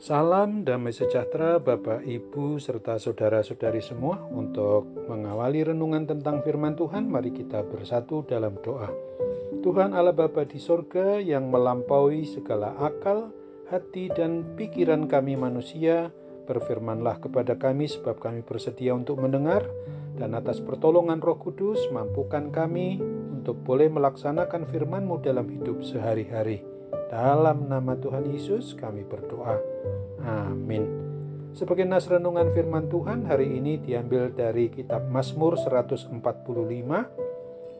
Salam damai sejahtera Bapak, Ibu, serta saudara-saudari semua. Untuk mengawali renungan tentang firman Tuhan, mari kita bersatu dalam doa. Tuhan Allah Bapa di sorga yang melampaui segala akal, hati, dan pikiran kami manusia, berfirmanlah kepada kami sebab kami bersedia untuk mendengar, dan atas pertolongan Roh Kudus mampukan kami untuk boleh melaksanakan firman-Mu dalam hidup sehari-hari. Dalam nama Tuhan Yesus kami berdoa. Amin. Sebagai nas renungan firman Tuhan hari ini diambil dari kitab Mazmur 145,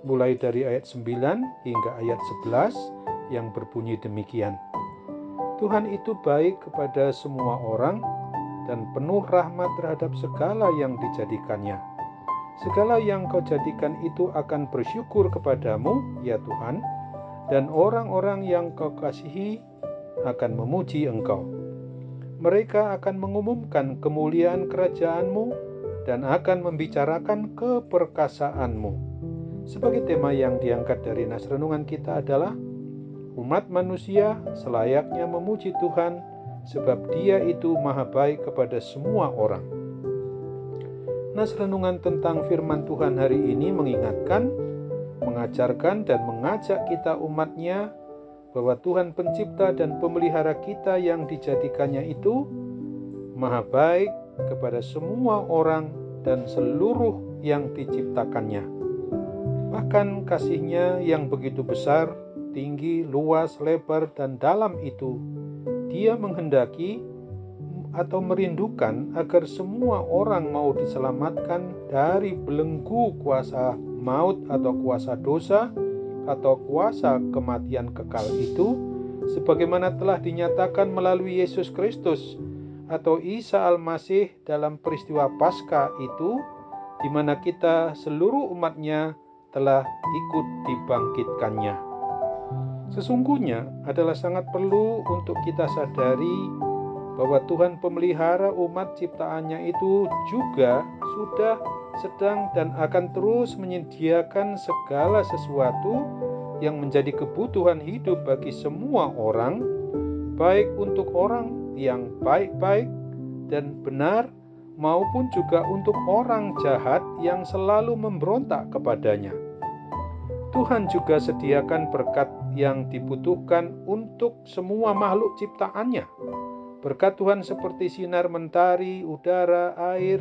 mulai dari ayat 9 hingga ayat 11 yang berbunyi demikian. Tuhan itu baik kepada semua orang dan penuh rahmat terhadap segala yang dijadikannya. Segala yang Kau jadikan itu akan bersyukur kepadamu, ya Tuhan, dan orang-orang yang Kau kasihi akan memuji Engkau. Mereka akan mengumumkan kemuliaan kerajaan-Mu dan akan membicarakan keperkasaanmu. Sebagai tema yang diangkat dari nas renungan kita adalah umat manusia selayaknya memuji Tuhan sebab Dia itu maha baik kepada semua orang. Nas renungan tentang firman Tuhan hari ini mengingatkan, mengajarkan dan mengajak kita umatnya bahwa Tuhan pencipta dan pemelihara kita yang dijadikannya itu maha baik kepada semua orang dan seluruh yang diciptakannya. Bahkan kasih-Nya yang begitu besar, tinggi, luas, lebar, dan dalam itu, Dia menghendaki atau merindukan agar semua orang mau diselamatkan dari belenggu kuasa maut atau kuasa dosa atau kuasa kematian kekal itu, sebagaimana telah dinyatakan melalui Yesus Kristus atau Isa Al-Masih dalam peristiwa Paskah itu, di mana kita seluruh umatnya telah ikut dibangkitkannya. Sesungguhnya adalah sangat perlu untuk kita sadari bahwa Tuhan pemelihara umat ciptaannya itu juga sudah, sedang, dan akan terus menyediakan segala sesuatu yang menjadi kebutuhan hidup bagi semua orang, baik untuk orang yang baik-baik dan benar, maupun juga untuk orang jahat yang selalu memberontak kepadanya. Tuhan juga sediakan berkat yang dibutuhkan untuk semua makhluk ciptaannya. Berkat Tuhan seperti sinar mentari, udara, air,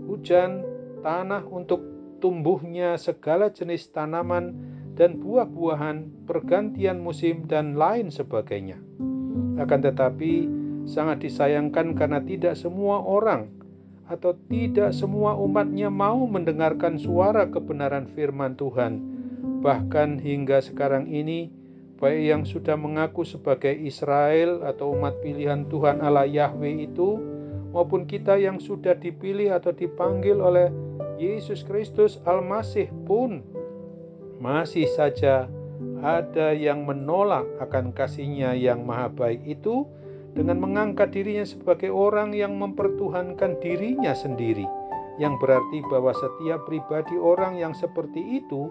hujan, tanah untuk tumbuhnya segala jenis tanaman dan buah-buahan, pergantian musim, dan lain sebagainya. Akan tetapi, sangat disayangkan karena tidak semua orang atau tidak semua umatnya mau mendengarkan suara kebenaran firman Tuhan. Bahkan hingga sekarang ini, baik yang sudah mengaku sebagai Israel atau umat pilihan Tuhan Allah Yahweh itu, maupun kita yang sudah dipilih atau dipanggil oleh Yesus Kristus Al-Masih pun masih saja ada yang menolak akan kasih-Nya yang maha baik itu dengan mengangkat dirinya sebagai orang yang mempertuhankan dirinya sendiri, yang berarti bahwa setiap pribadi orang yang seperti itu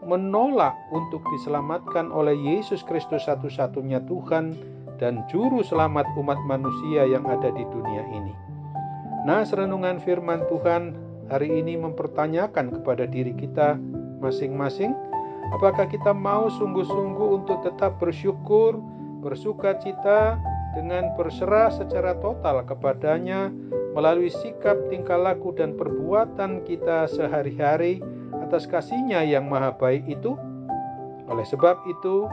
menolak untuk diselamatkan oleh Yesus Kristus satu-satunya Tuhan dan Juru Selamat umat manusia yang ada di dunia ini. Nas renungan firman Tuhan hari ini mempertanyakan kepada diri kita masing-masing, apakah kita mau sungguh-sungguh untuk tetap bersyukur, bersuka cita dengan berserah secara total kepadanya melalui sikap, tingkah laku, dan perbuatan kita sehari-hari atas kasih-Nya yang maha baik itu? Oleh sebab itu,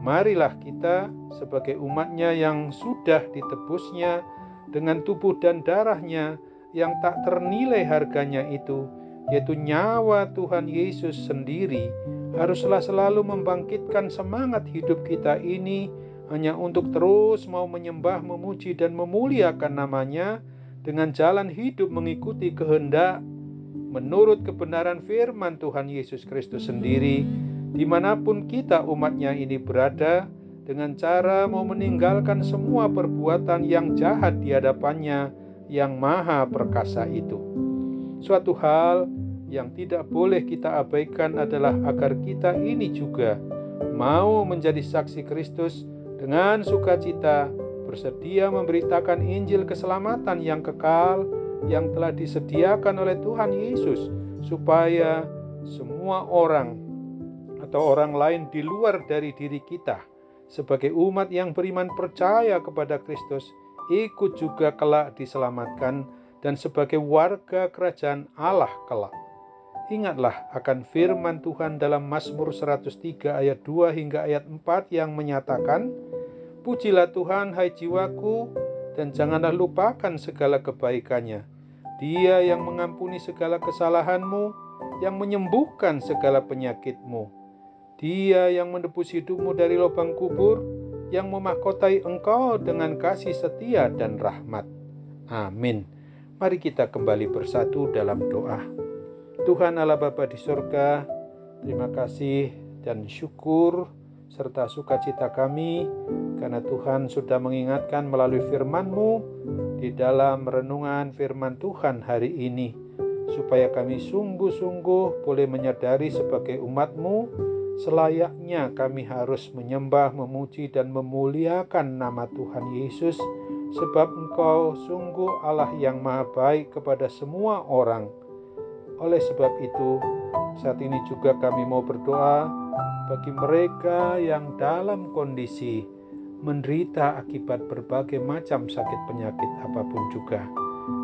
marilah kita sebagai umat-Nya yang sudah ditebus-Nya dengan tubuh dan darah-Nya yang tak ternilai harganya itu, yaitu nyawa Tuhan Yesus sendiri, haruslah selalu membangkitkan semangat hidup kita ini hanya untuk terus mau menyembah, memuji, dan memuliakan nama-Nya dengan jalan hidup mengikuti kehendak menurut kebenaran firman Tuhan Yesus Kristus sendiri, dimanapun kita umat-Nya ini berada, dengan cara mau meninggalkan semua perbuatan yang jahat di hadapan-Nya yang maha perkasa itu. Suatu hal yang tidak boleh kita abaikan adalah agar kita ini juga mau menjadi saksi Kristus dengan sukacita, bersedia memberitakan Injil keselamatan yang kekal yang telah disediakan oleh Tuhan Yesus, supaya semua orang atau orang lain di luar dari diri kita sebagai umat yang beriman percaya kepada Kristus ikut juga kelak diselamatkan dan sebagai warga kerajaan Allah kelak. Ingatlah akan firman Tuhan dalam Mazmur 103 ayat 2 hingga ayat 4 yang menyatakan, "Pujilah Tuhan hai jiwaku, dan janganlah lupakan segala kebaikannya. Dia yang mengampuni segala kesalahanmu, yang menyembuhkan segala penyakitmu. Dia yang menebus hidupmu dari lubang kubur, yang memahkotai engkau dengan kasih setia dan rahmat." Amin. Mari kita kembali bersatu dalam doa. Tuhan Allah Bapa di surga, terima kasih dan syukur serta sukacita kami karena Tuhan sudah mengingatkan melalui firman-Mu di dalam renungan firman Tuhan hari ini, supaya kami sungguh-sungguh boleh menyadari sebagai umat-Mu, selayaknya kami harus menyembah, memuji dan memuliakan nama Tuhan Yesus, sebab Engkau sungguh Allah yang maha baik kepada semua orang. Oleh sebab itu, saat ini juga kami mau berdoa bagi mereka yang dalam kondisi menderita akibat berbagai macam sakit penyakit apapun juga.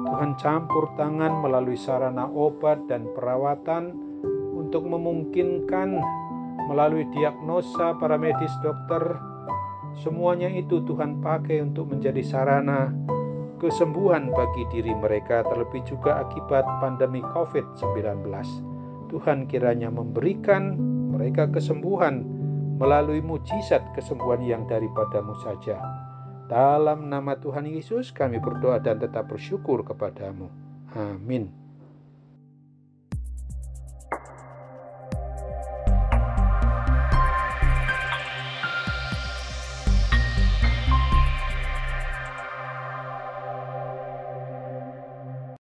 Tuhan campur tangan melalui sarana obat dan perawatan untuk memungkinkan melalui diagnosa para medis dokter. Semuanya itu Tuhan pakai untuk menjadi sarana kesembuhan bagi diri mereka, terlebih juga akibat pandemi COVID-19. Tuhan kiranya memberikan mereka kesembuhan melalui mujizat kesembuhan yang daripada-Mu saja. Dalam nama Tuhan Yesus kami berdoa dan tetap bersyukur kepada-Mu. Amin.